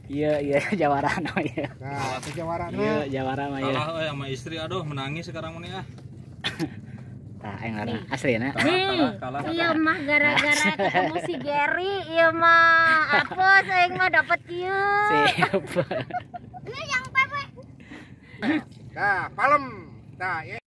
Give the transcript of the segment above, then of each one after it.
Iya jawara mah ya. Nah, itu jawara mah. Iya jawara mah ya. Kalah sama istri, aduh menangis sekarang ini ah. Tah aing asli na. Kalah. Iya mah gara-gara ketemu si Gary, iya mah apa aing mah dapat kieu. Siap. Ini yang pepe. Nah, palem. Nah, ya.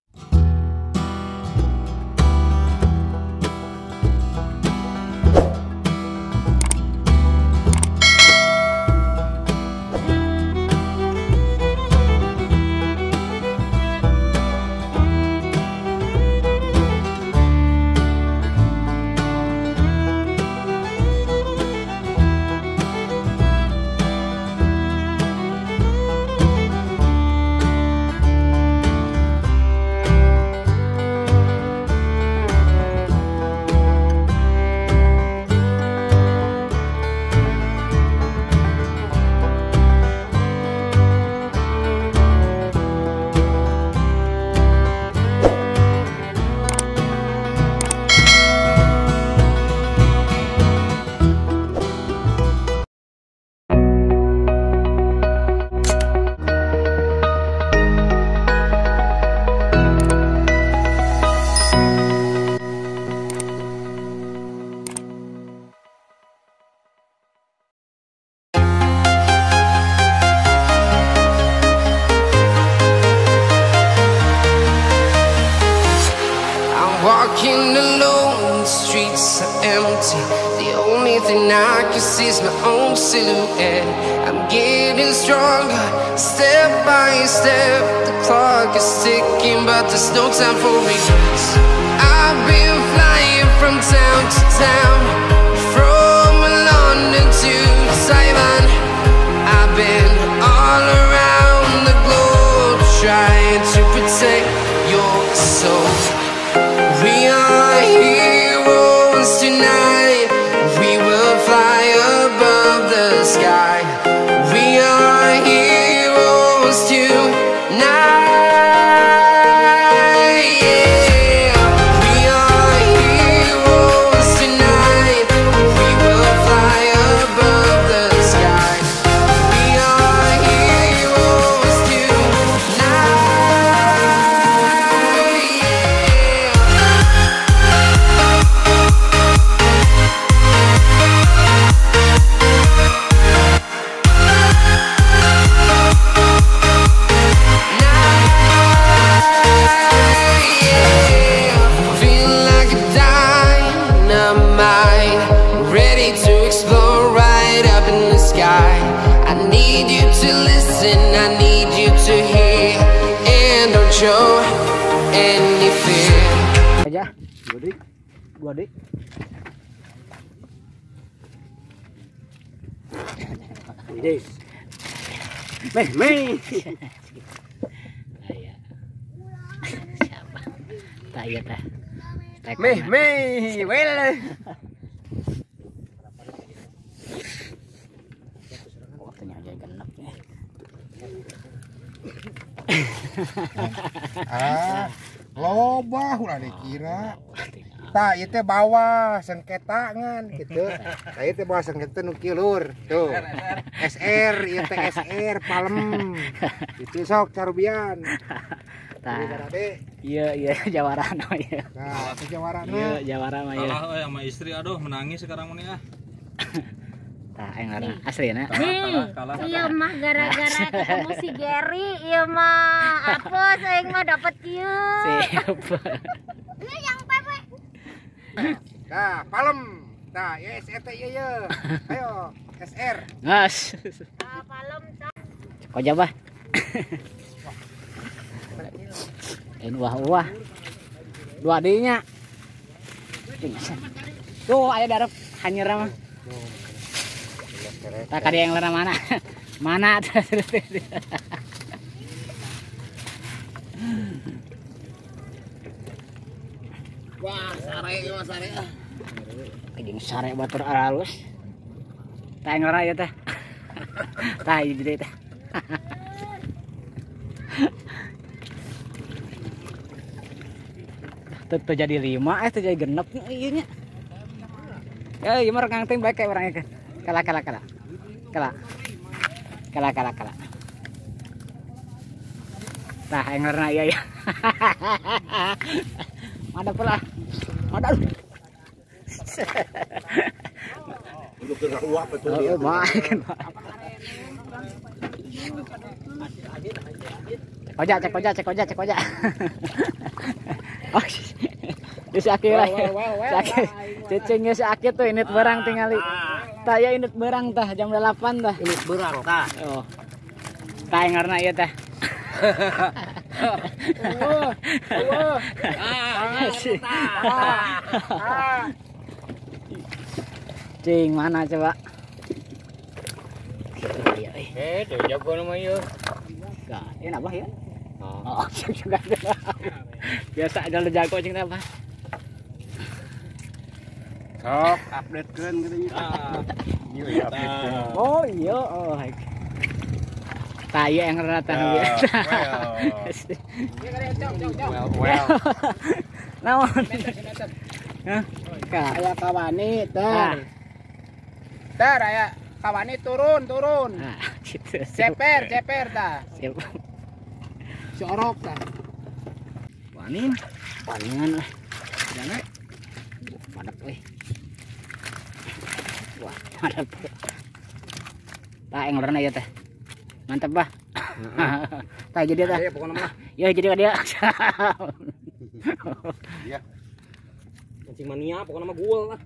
Walking alone, the streets are empty. The only thing I can see is my own silhouette. I'm getting stronger, step by step. The clock is ticking, but there's no time for regrets. I've been flying from town to town, from London to Taiwan. I've been all around the globe, trying to protect your soul. We are heroes tonight. We will fly above the sky. We are heroes tonight. Yeah. We are heroes tonight. We will fly above the sky. We are heroes tonight. Show any fear. Aja. Gua dik. Meh. Aya. Siapa? Tah ieu teh. Meh, well. Waktunya aja genep ya. Loba ulah dikira. Tah ieu teh bawa sengketangan gitu. Tah ieu teh bawa sengketa nu kieu lur. Tuh. SR, ieu teh SR palem. Itu sok carubian. Tah. Iya jawara mah ya. Nah, itu jawara mah. Iya jawara mah ya. Kalah sama istri, aduh menangis sekarang ini ah. Tah aing asli na. Kalah. Iya mah gara-gara ketemu si Gary, iya mah apa aing mah dapat kieu. Siap. Ini yang pepe. Nah, palem. Nah, ya SR teh ieu. Ayo, SR. Ngas. Palem tah. Kok jabah. Ini wah. Dua dinya. Tuh aya darep hanyeur mah. Tak ada yang lera mana? Mana? Wah, sare. Jeung sare batur halus. Tah yang lera ya teh. Tah ieu gede teh. Tuh jadi 5 tuh jadi genep ieu nya. Ya ieu mah kang teh bae kayak urang ieu. Kalah. Kalah. Tah yang karena iya. Ada pula. Ada. Udah kena uap betul Oh, baik. Cek ojak. Oh, si Aki lah. Cicingnya si Aki tuh init barang tinggali. Taya init barang tah jam 8 tah. ini berang tah. Oh. Tah yang karena iya tah. Cing mana coba? Tuh jago nama ieu. Enggak, ya apa ya? Oh, juga. Biasa aja lu jago cing apa? Sok updatekeun katanya. Iya updatekeun. Oh iya, oh. Taya yang rata dia. Well. Naon? Hah? Aya kawani Tar. Tar aya kawani turun. Nah, gitu. Ceper tah. Siap. Sorok tah. Paningan lah. Jangan. Padat weh. Wah, padat. Tah yang warna ya teh. Mantap bah. Tah jadi tah. Ya pokoknya mah. Ya jadi dia. Iya. Kencing mania pokoknya mah gul lah.